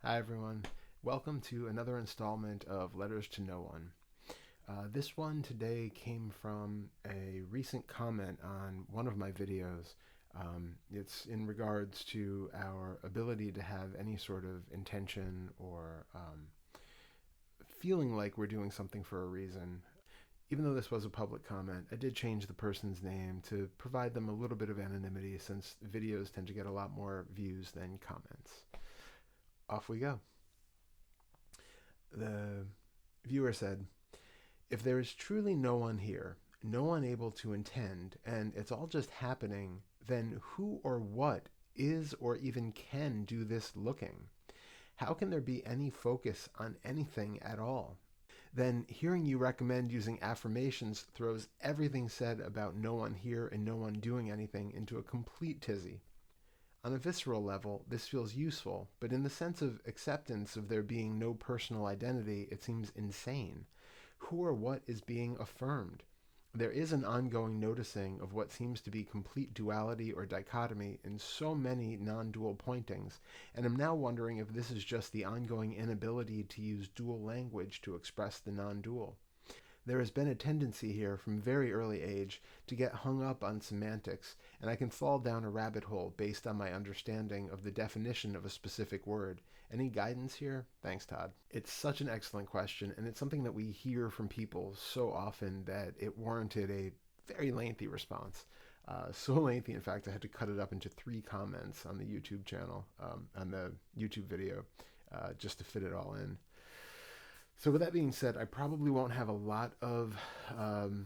Hi, everyone. Welcome to another installment of Letters to No One. This one today came from a recent comment on one of my videos. It's in regards to our ability to have any sort of intention or feeling like we're doing something for a reason. Even though this was a public comment, I did change the person's name to provide them a little bit of anonymity since videos tend to get a lot more views than comments. Off we go. The viewer said, "If there is truly no one here, no one able to intend, and it's all just happening, then who or what is or even can do this looking? How can there be any focus on anything at all? Then hearing you recommend using affirmations throws everything said about no one here and no one doing anything into a complete tizzy. On a visceral level, this feels useful, but in the sense of acceptance of there being no personal identity, it seems insane. Who or what is being affirmed? There is an ongoing noticing of what seems to be complete duality or dichotomy in so many non-dual pointings, and am now wondering if this is just the ongoing inability to use dual language to express the non-dual. There has been a tendency here from very early age to get hung up on semantics, and I can fall down a rabbit hole based on my understanding of the definition of a specific word. Any guidance here? Thanks, Todd." It's such an excellent question, and it's something that we hear from people so often that it warranted a very lengthy response. So lengthy, in fact, I had to cut it up into 3 comments on the YouTube channel, on the YouTube video, just to fit it all in. So with that being said, I probably won't have a lot of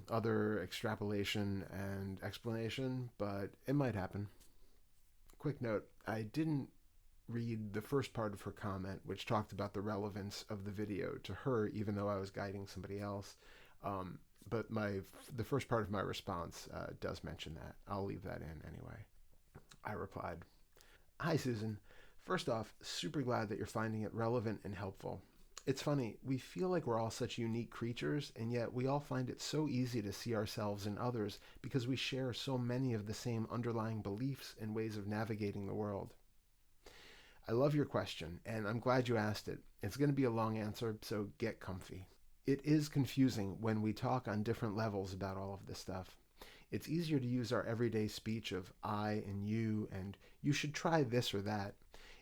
other extrapolation and explanation, but it might happen. Quick note, I didn't read the first part of her comment, which talked about the relevance of the video to her, even though I was guiding somebody else. But the first part of my response does mention that. I'll leave that in anyway. I replied, "Hi, Susan. First off, super glad that you're finding it relevant and helpful. It's funny, we feel like we're all such unique creatures, and yet we all find it so easy to see ourselves in others because we share so many of the same underlying beliefs and ways of navigating the world. I love your question, and I'm glad you asked it. It's going to be a long answer, so get comfy. It is confusing when we talk on different levels about all of this stuff. It's easier to use our everyday speech of I and you should try this or that.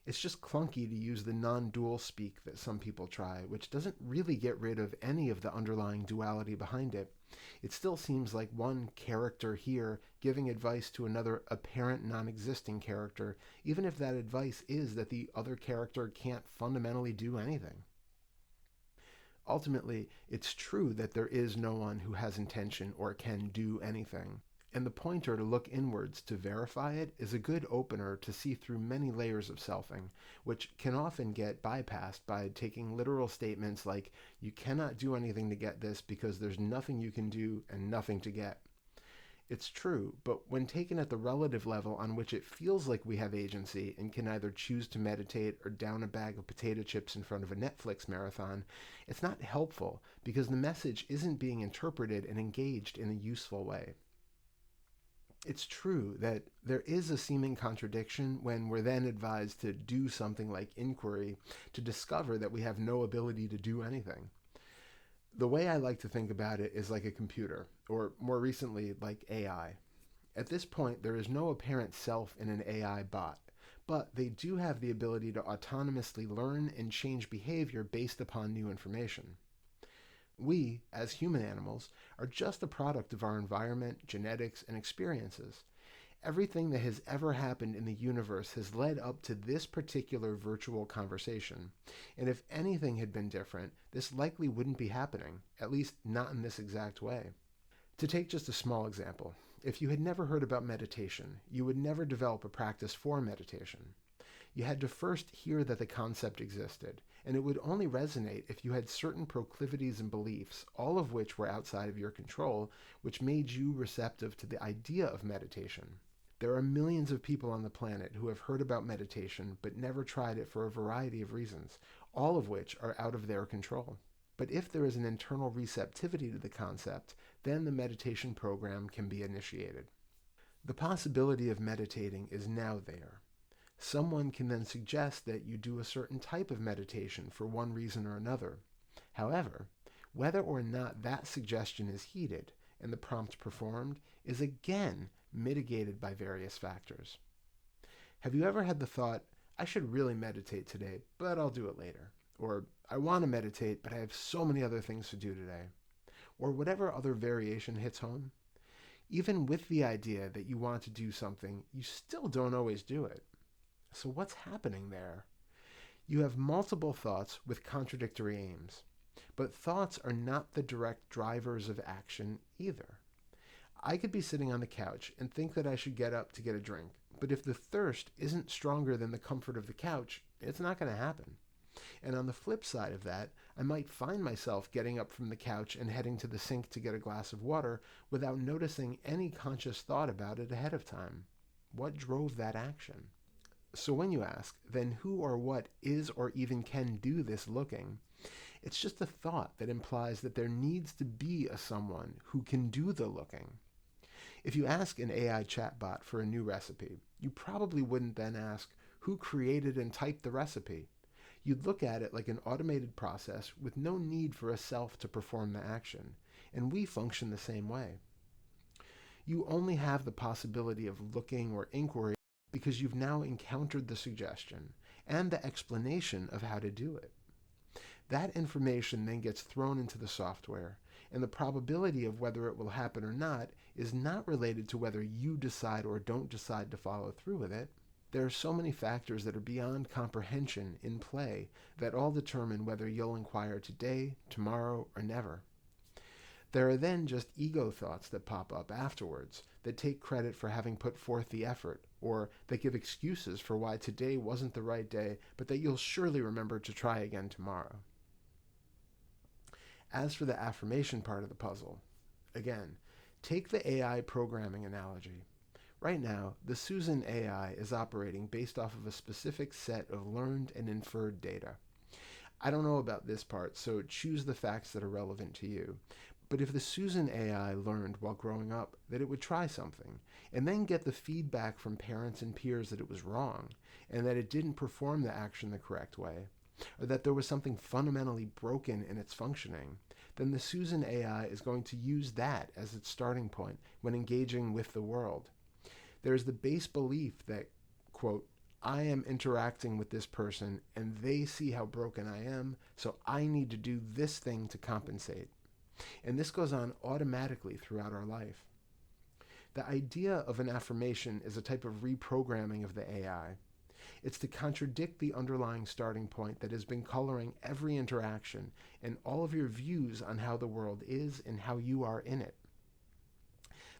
It's just clunky to use the non-dual speak that some people try, which doesn't really get rid of any of the underlying duality behind it. It still seems like one character here giving advice to another apparent non-existing character, even if that advice is that the other character can't fundamentally do anything. Ultimately, it's true that there is no one who has intention or can do anything. And the pointer to look inwards to verify it is a good opener to see through many layers of selfing, which can often get bypassed by taking literal statements like, you cannot do anything to get this because there's nothing you can do and nothing to get. It's true, but when taken at the relative level on which it feels like we have agency and can either choose to meditate or down a bag of potato chips in front of a Netflix marathon, it's not helpful because the message isn't being interpreted and engaged in a useful way. It's true that there is a seeming contradiction when we're then advised to do something like inquiry to discover that we have no ability to do anything. The way I like to think about it is like a computer, or more recently, like AI. At this point, there is no apparent self in an AI bot, but they do have the ability to autonomously learn and change behavior based upon new information. We, as human animals, are just a product of our environment, genetics, and experiences. Everything that has ever happened in the universe has led up to this particular virtual conversation. And if anything had been different, this likely wouldn't be happening, at least not in this exact way. To take just a small example, if you had never heard about meditation, you would never develop a practice for meditation. You had to first hear that the concept existed, and it would only resonate if you had certain proclivities and beliefs, all of which were outside of your control, which made you receptive to the idea of meditation. There are millions of people on the planet who have heard about meditation but never tried it for a variety of reasons, all of which are out of their control. But if there is an internal receptivity to the concept, then the meditation program can be initiated. The possibility of meditating is now there. Someone can then suggest that you do a certain type of meditation for one reason or another. However, whether or not that suggestion is heeded and the prompt performed is again mitigated by various factors. Have you ever had the thought, I should really meditate today, but I'll do it later? Or, I want to meditate, but I have so many other things to do today? Or whatever other variation hits home? Even with the idea that you want to do something, you still don't always do it. So what's happening there? You have multiple thoughts with contradictory aims, but thoughts are not the direct drivers of action either. I could be sitting on the couch and think that I should get up to get a drink, but if the thirst isn't stronger than the comfort of the couch, it's not going to happen. And on the flip side of that, I might find myself getting up from the couch and heading to the sink to get a glass of water without noticing any conscious thought about it ahead of time. What drove that action? So when you ask, then who or what is or even can do this looking? It's just a thought that implies that there needs to be a someone who can do the looking. If you ask an AI chatbot for a new recipe, you probably wouldn't then ask, who created and typed the recipe? You'd look at it like an automated process with no need for a self to perform the action, and we function the same way. You only have the possibility of looking or inquiry because you've now encountered the suggestion and the explanation of how to do it. That information then gets thrown into the software, and the probability of whether it will happen or not is not related to whether you decide or don't decide to follow through with it. There are so many factors that are beyond comprehension in play that all determine whether you'll inquire today, tomorrow, or never. There are then just ego thoughts that pop up afterwards that take credit for having put forth the effort, or that give excuses for why today wasn't the right day, but that you'll surely remember to try again tomorrow. As for the affirmation part of the puzzle, again, take the AI programming analogy. Right now, the Susan AI is operating based off of a specific set of learned and inferred data. I don't know about this part, so choose the facts that are relevant to you. But if the Susan AI learned while growing up that it would try something, and then get the feedback from parents and peers that it was wrong, and that it didn't perform the action the correct way, or that there was something fundamentally broken in its functioning, then the Susan AI is going to use that as its starting point when engaging with the world. There's the base belief that, quote, I am interacting with this person and they see how broken I am, so I need to do this thing to compensate. And this goes on automatically throughout our life. The idea of an affirmation is a type of reprogramming of the AI. It's to contradict the underlying starting point that has been coloring every interaction and all of your views on how the world is and how you are in it.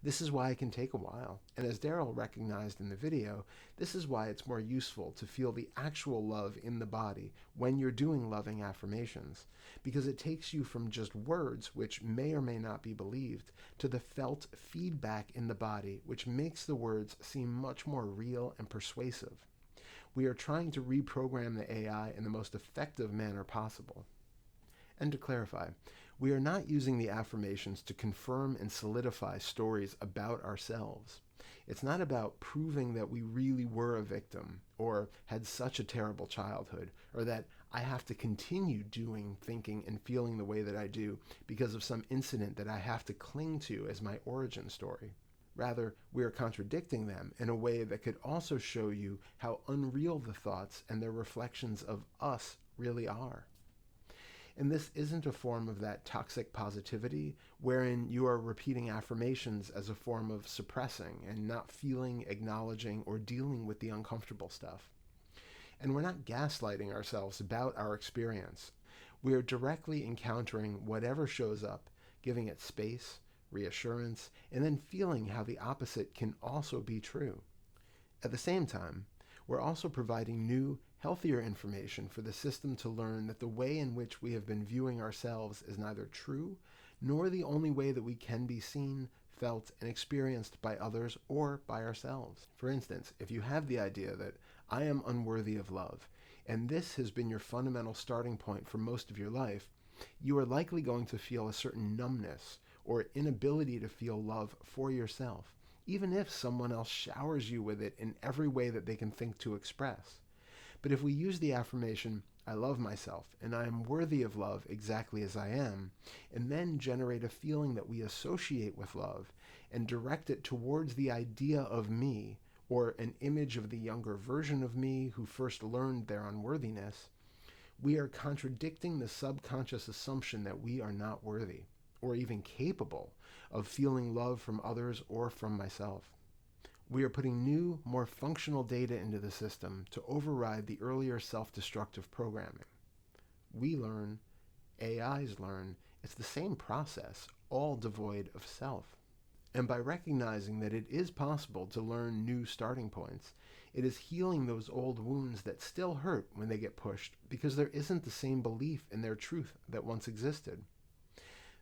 This is why it can take a while, and as Daryl recognized in the video, this is why it's more useful to feel the actual love in the body when you're doing loving affirmations, because it takes you from just words, which may or may not be believed, to the felt feedback in the body, which makes the words seem much more real and persuasive. We are trying to reprogram the AI in the most effective manner possible. And to clarify, we are not using the affirmations to confirm and solidify stories about ourselves. It's not about proving that we really were a victim, or had such a terrible childhood, or that I have to continue doing, thinking, and feeling the way that I do because of some incident that I have to cling to as my origin story. Rather, we are contradicting them in a way that could also show you how unreal the thoughts and their reflections of us really are. And this isn't a form of that toxic positivity wherein you are repeating affirmations as a form of suppressing and not feeling, acknowledging, or dealing with the uncomfortable stuff. And we're not gaslighting ourselves about our experience. We are directly encountering whatever shows up, giving it space, reassurance, and then feeling how the opposite can also be true. At the same time, we're also providing new, healthier information for the system to learn that the way in which we have been viewing ourselves is neither true nor the only way that we can be seen, felt, and experienced by others or by ourselves. For instance, if you have the idea that I am unworthy of love, and this has been your fundamental starting point for most of your life, you are likely going to feel a certain numbness or inability to feel love for yourself, even if someone else showers you with it in every way that they can think to express. But if we use the affirmation, I love myself and I am worthy of love exactly as I am, and then generate a feeling that we associate with love and direct it towards the idea of me, or an image of the younger version of me who first learned their unworthiness, we are contradicting the subconscious assumption that we are not worthy or even capable of feeling love from others or from myself. We are putting new, more functional data into the system to override the earlier self-destructive programming. We learn, AIs learn, it's the same process, all devoid of self. And by recognizing that it is possible to learn new starting points, it is healing those old wounds that still hurt when they get pushed because there isn't the same belief in their truth that once existed.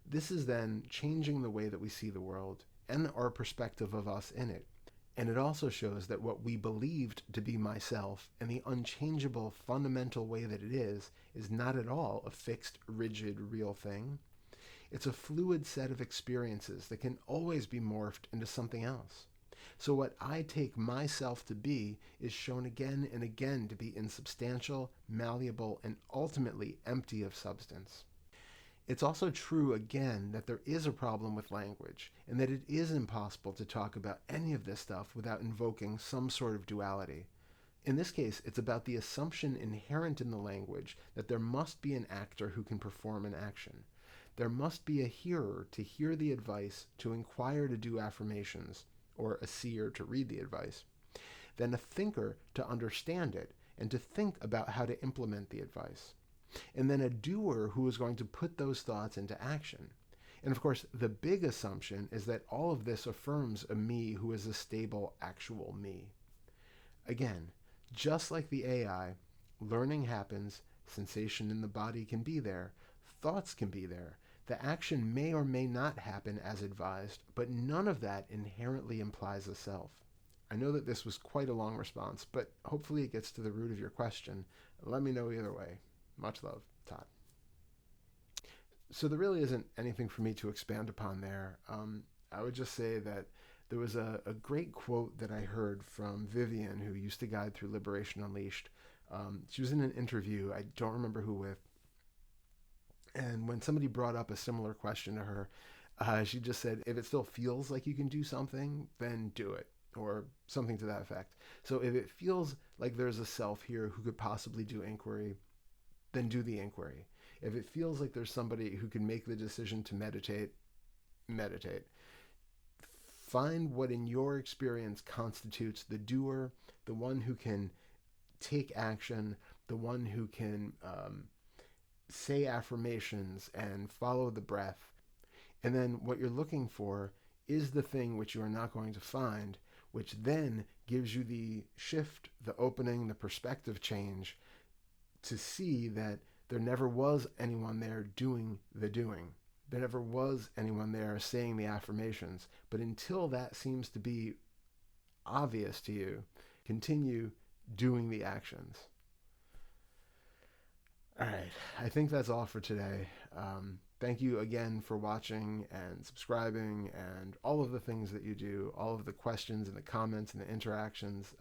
This is then changing the way that we see the world and our perspective of us in it. And it also shows that what we believed to be myself and the unchangeable fundamental way that it is not at all a fixed, rigid, real thing. It's a fluid set of experiences that can always be morphed into something else. So what I take myself to be is shown again and again to be insubstantial, malleable, and ultimately empty of substance. It's also true, again, that there is a problem with language, and that it is impossible to talk about any of this stuff without invoking some sort of duality. In this case, it's about the assumption inherent in the language that there must be an actor who can perform an action. There must be a hearer to hear the advice, to inquire to do affirmations, or a seer to read the advice, then a thinker to understand it and to think about how to implement the advice, and then a doer who is going to put those thoughts into action. And of course, the big assumption is that all of this affirms a me who is a stable, actual me. Again, just like the AI, learning happens, sensation in the body can be there, thoughts can be there, the action may or may not happen as advised, but none of that inherently implies a self. I know that this was quite a long response, but hopefully it gets to the root of your question. Let me know either way. Much love, Todd. So there really isn't anything for me to expand upon there. I would just say that there was a great quote that I heard from Vivian, who used to guide through Liberation Unleashed. She was in an interview, I don't remember who with, and when somebody brought up a similar question to her, she just said, if it still feels like you can do something, then do it, or something to that effect. So if it feels like there's a self here who could possibly do inquiry, then do the inquiry. If it feels like there's somebody who can make the decision to meditate, meditate. Find what in your experience constitutes the doer, the one who can take action, the one who can say affirmations and follow the breath. And then what you're looking for is the thing which you are not going to find, which then gives you the shift, the opening, the perspective change to see that there never was anyone there doing the doing. There never was anyone there saying the affirmations. But until that seems to be obvious to you, continue doing the actions. All right, I think that's all for today. Thank you again for watching and subscribing and all of the things that you do, all of the questions and the comments and the interactions.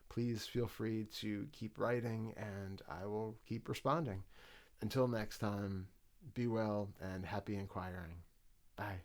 Please feel free to keep writing and I will keep responding. Until next time, be well and happy inquiring. Bye.